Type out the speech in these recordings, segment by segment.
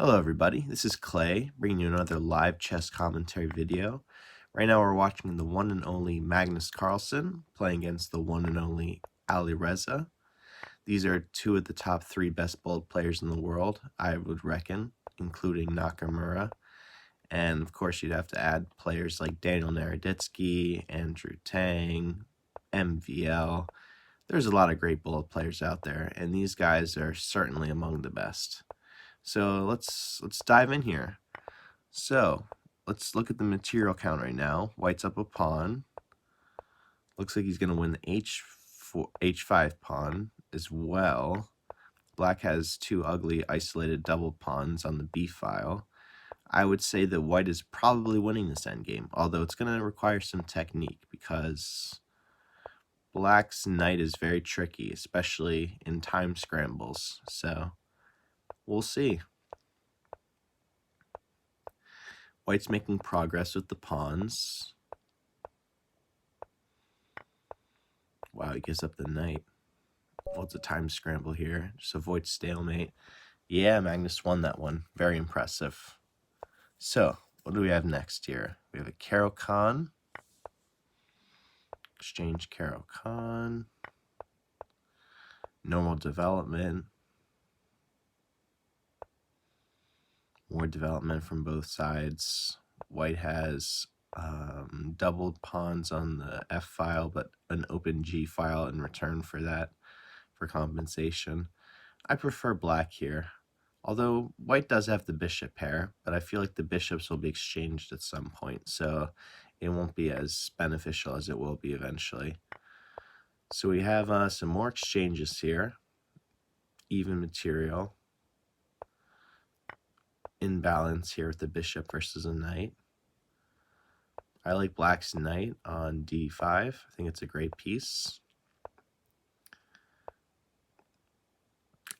Hello everybody, this is Clay, bringing you another live chess commentary video. Right now we're watching the one and only Magnus Carlsen playing against the one and only Alireza. These are two of the top three best bullet players in the world, I would reckon, including Nakamura. And of course you'd have to add players like Daniel Naroditsky, Andrew Tang, MVL. There's a lot of great bullet players out there, and these guys are certainly among the best. So let's dive in here. So let's look at the material count right now. White's up a pawn. Looks like he's going to win the h5 pawn as well. Black has two ugly isolated double pawns on the b file. I would say that white is probably winning this endgame, although it's going to require some technique because black's knight is very tricky, especially in time scrambles. So we'll see. White's making progress with the pawns. Wow, he gives up the knight. Well, it's a time scramble here. Just avoid stalemate. Yeah, Magnus won that one. Very impressive. So, what do we have next here? We have a Caro-Kann. Exchange Caro-Kann. Normal development. More development from both sides. White has doubled pawns on the F file, but an open G file in return for that, for compensation. I prefer black here, although white does have the bishop pair, but I feel like the bishops will be exchanged at some point, so it won't be as beneficial as it will be eventually. So we have some more exchanges here. Even material. Imbalance here with the bishop versus a knight. I like black's knight on d5. I think it's a great piece.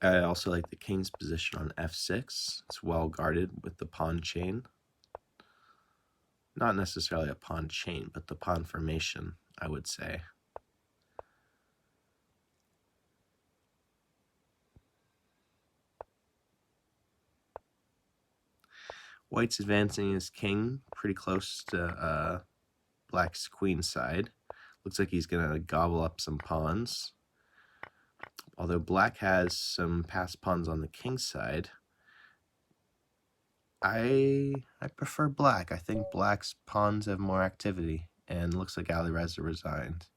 I also like the king's position on f6. It's well guarded with the pawn chain. Not necessarily a pawn chain, but the pawn formation, I would say. White's advancing his king pretty close to black's queen side. Looks like he's going to gobble up some pawns. Although black has some passed pawns on the king side, I prefer black. I think black's pawns have more activity, and looks like Alireza resigned.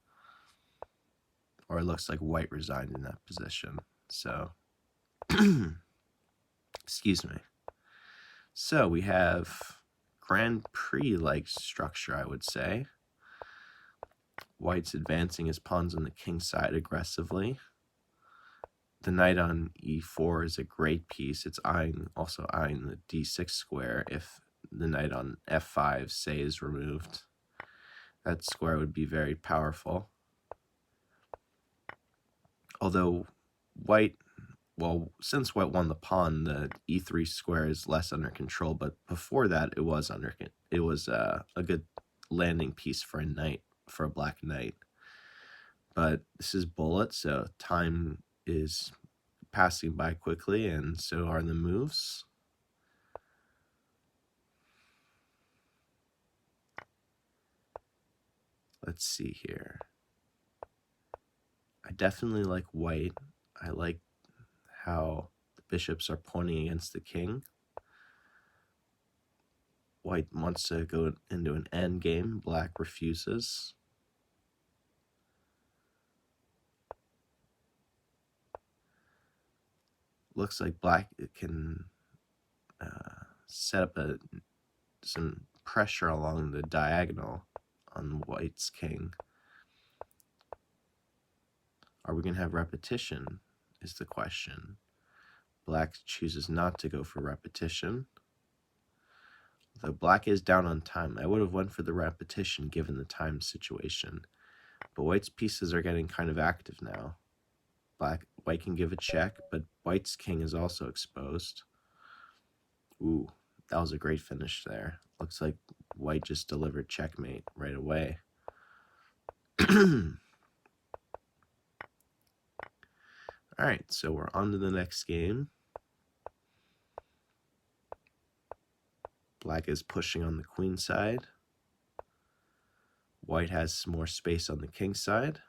Or it looks like white resigned in that position. So, excuse me. So we have Grand Prix-like structure, I would say. White's advancing his pawns on the king side aggressively. The knight on e4 is a great piece. It's also eyeing the d6 square if the knight on f5, say, is removed. That square would be very powerful. Although white, well, since white won the pawn, the e3 square is less under control, but before that it was a good landing piece for a knight, for a black knight. But this is bullet, so time is passing by quickly, and so are the moves. Let's see here. I definitely like white. I like how the bishops are pointing against the king. White wants to go into an endgame. Black refuses. Looks like black can set up some pressure along the diagonal on white's king. Are we going to have repetition is the question. Black chooses not to go for repetition. Though black is down on time, I would have went for the repetition given the time situation. But white's pieces are getting kind of active now. White can give a check, but white's king is also exposed. Ooh, that was a great finish there. Looks like white just delivered checkmate right away. Alright, so we're on to the next game. Black is pushing on the queen side. White has more space on the king side.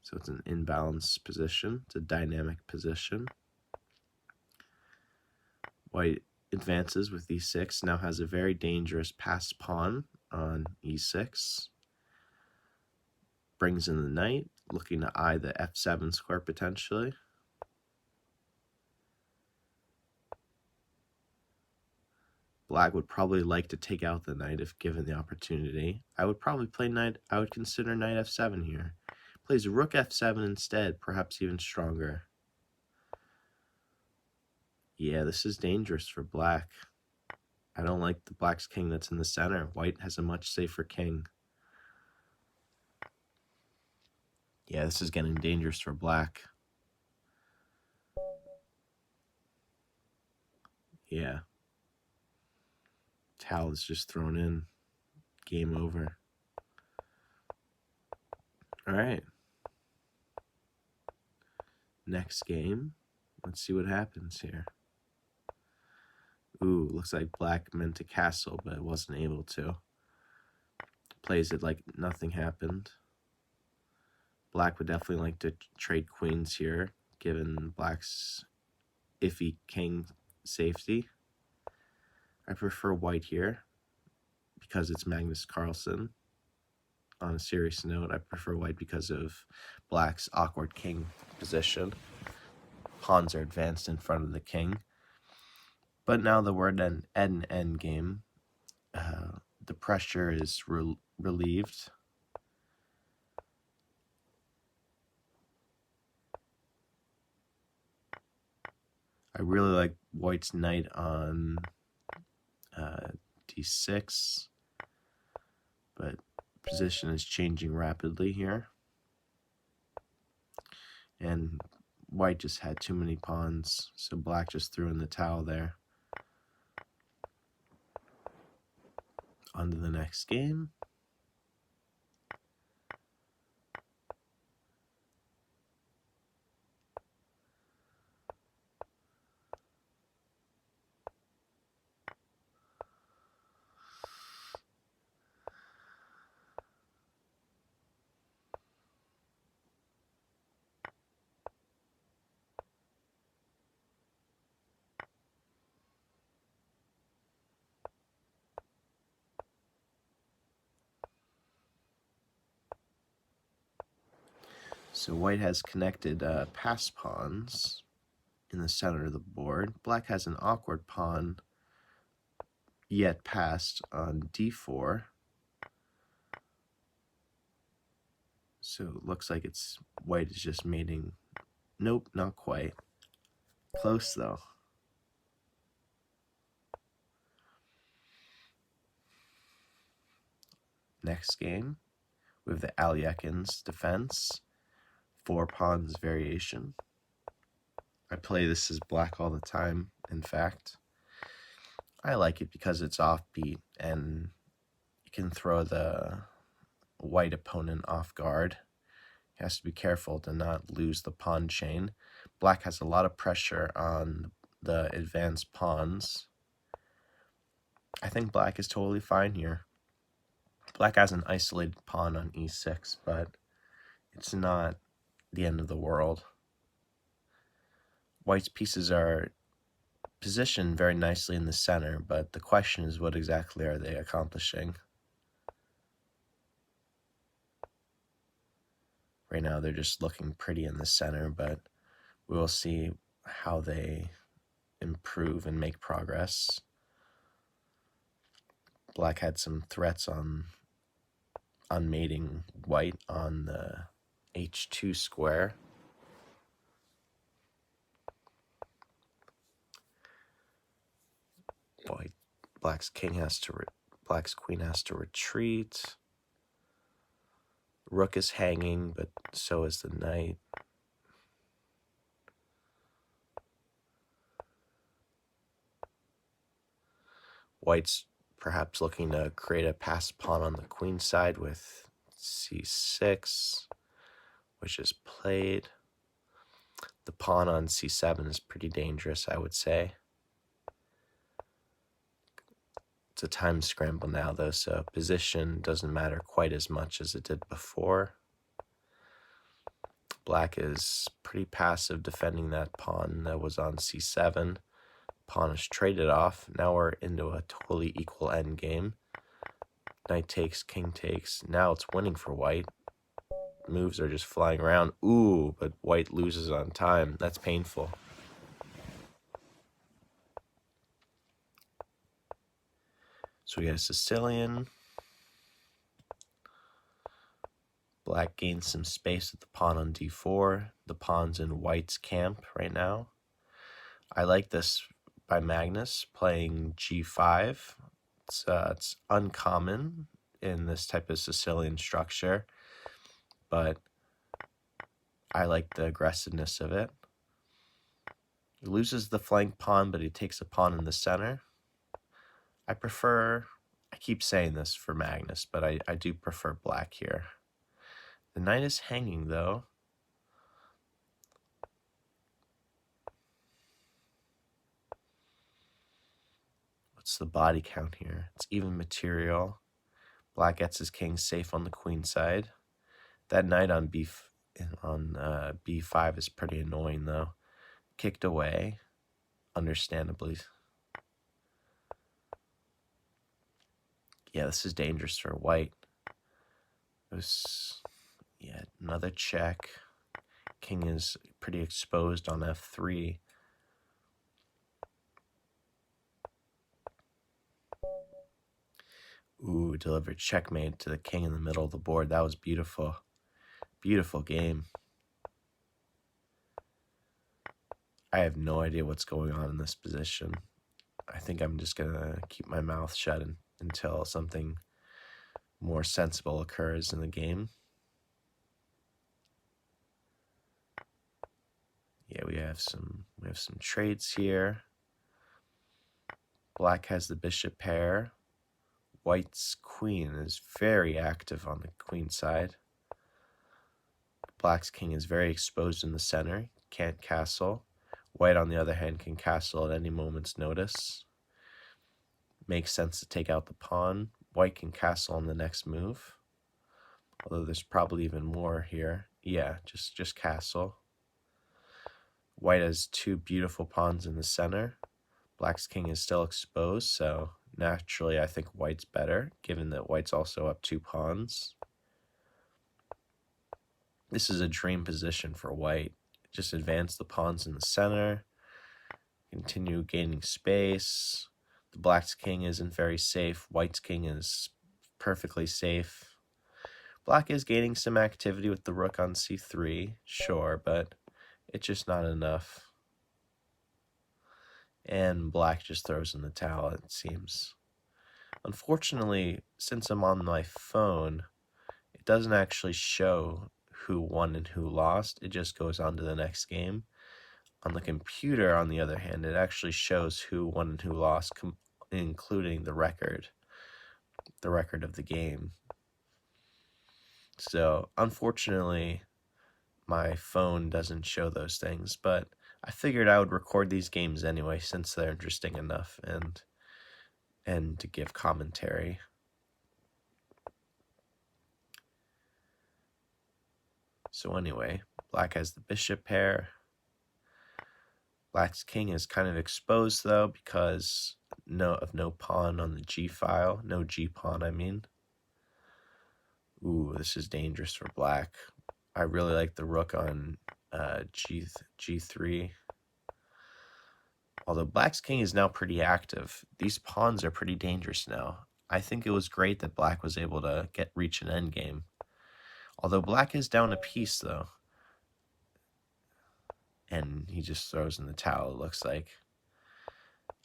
So it's an imbalanced position. It's a dynamic position. White advances with e6, now has a very dangerous passed pawn on e6. Brings in the knight, looking to eye the f7 square potentially. Black would probably like to take out the knight if given the opportunity. I would probably play knight, I would consider knight f7 here. Plays rook f7 instead, perhaps even stronger. Yeah, this is dangerous for black. I don't like the black's king that's in the center. White has a much safer king. Yeah, this is getting dangerous for black. Yeah. Tal is just thrown in. Game over. All right. Next game. Let's see what happens here. Ooh, looks like black meant to castle, but wasn't able to. Plays it like nothing happened. Black would definitely like to trade queens here, given black's iffy king safety. I prefer white here because it's Magnus Carlsen. On a serious note, I prefer white because of black's awkward king position. Pawns are advanced in front of the king. But now that we're at an end game, the pressure is relieved. I really like white's knight on d6, but position is changing rapidly here. And white just had too many pawns, so black just threw in the towel there. On to the next game. So white has connected pass pawns in the center of the board. Black has an awkward pawn yet passed on d4. So it looks like it's white is just mating. Nope, not quite. Close though. Next game, we have the Aliekin's defense. 4 pawns variation. I play this as black all the time, in fact. I like it because it's offbeat and you can throw the white opponent off guard. He has to be careful to not lose the pawn chain. Black has a lot of pressure on the advanced pawns. I think black is totally fine here. Black has an isolated pawn on e6, but it's not the end of the world. White's pieces are positioned very nicely in the center, but the question is, what exactly are they accomplishing? Right now they're just looking pretty in the center, but we will see how they improve and make progress. Black had some threats on mating white on the h2 square. Black's queen has to retreat. Rook is hanging, but so is the knight. White's perhaps looking to create a passed pawn on the queen side with c6, which is played. The pawn on c7 is pretty dangerous, I would say. It's a time scramble now, though, so position doesn't matter quite as much as it did before. Black is pretty passive defending that pawn that was on c7. Pawn is traded off. Now we're into a totally equal endgame. Knight takes, king takes. Now it's winning for white. Moves are just flying around. Ooh, but white loses on time. That's painful. So we got a Sicilian. Black gains some space with the pawn on d4. The pawn's in white's camp right now. I like this by Magnus, playing g5. It's uncommon in this type of Sicilian structure, but I like the aggressiveness of it. He loses the flank pawn, but he takes a pawn in the center. I keep saying this for Magnus, but I do prefer black here. The knight is hanging, though. What's the body count here? It's even material. Black gets his king safe on the queen side. That knight on b5 is pretty annoying, though. Kicked away, understandably. Yeah, this is dangerous for white. Yeah, another check. King is pretty exposed on f3. Ooh, delivered checkmate to the king in the middle of the board. That was beautiful. Beautiful game. I have no idea what's going on in this position. I think I'm just going to keep my mouth shut until something more sensible occurs in the game. Yeah, we have some trades here. Black has the bishop pair. White's queen is very active on the queen side. Black's king is very exposed in the center, can't castle. White, on the other hand, can castle at any moment's notice. Makes sense to take out the pawn. White can castle on the next move. Although there's probably even more here. Yeah, just castle. White has two beautiful pawns in the center. Black's king is still exposed, so naturally I think white's better, given that white's also up two pawns. This is a dream position for white. Just advance the pawns in the center. Continue gaining space. The black's king isn't very safe. White's king is perfectly safe. Black is gaining some activity with the rook on c3, sure, but it's just not enough. And black just throws in the towel, it seems. Unfortunately, since I'm on my phone, it doesn't actually show who won and who lost. It just goes on to the next game. On the computer, on the other hand, it actually shows who won and who lost, including the record of the game. So, unfortunately, my phone doesn't show those things, but I figured I would record these games anyway since they're interesting enough and to give commentary. So anyway, black has the bishop pair. Black's king is kind of exposed though because of no pawn on the g file, no g pawn I mean. Ooh, this is dangerous for black. I really like the rook on g3. Although black's king is now pretty active, these pawns are pretty dangerous now. I think it was great that black was able to reach an endgame. Although black is down a piece though. And he just throws in the towel, it looks like.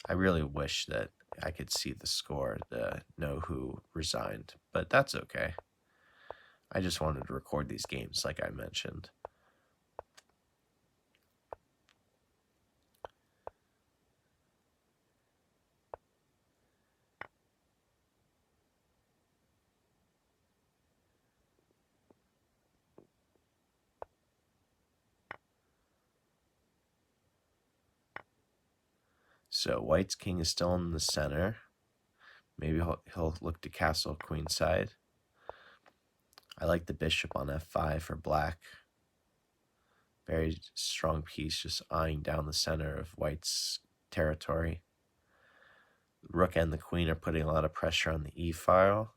I really wish that I could see the score to know who resigned, but that's okay. I just wanted to record these games like I mentioned. So white's king is still in the center. Maybe he'll look to castle queenside. I like the bishop on f5 for black. Very strong piece, just eyeing down the center of white's territory. The rook and the queen are putting a lot of pressure on the e file.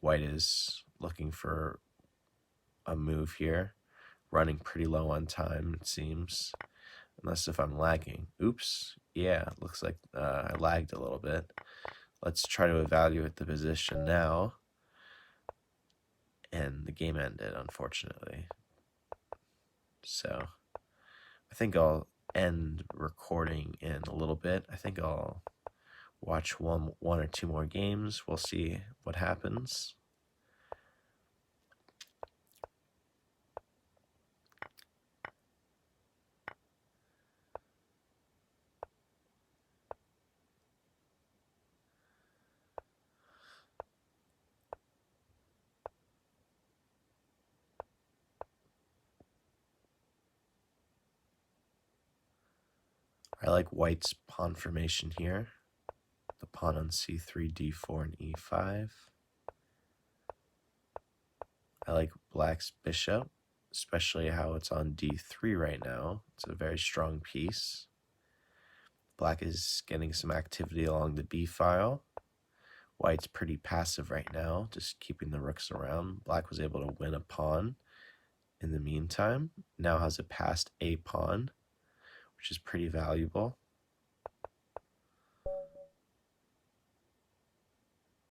White is looking for a move here, running pretty low on time, it seems. Unless if I'm lagging. Oops. Yeah, looks like I lagged a little bit. Let's try to evaluate the position now. And the game ended, unfortunately. So I think I'll end recording in a little bit. I think I'll watch one or two more games. We'll see what happens. I like white's pawn formation here. The pawn on c3, d4, and e5. I like black's bishop, especially how it's on d3 right now. It's a very strong piece. Black is getting some activity along the b file. White's pretty passive right now, just keeping the rooks around. Black was able to win a pawn in the meantime. Now has a passed a pawn, which is pretty valuable.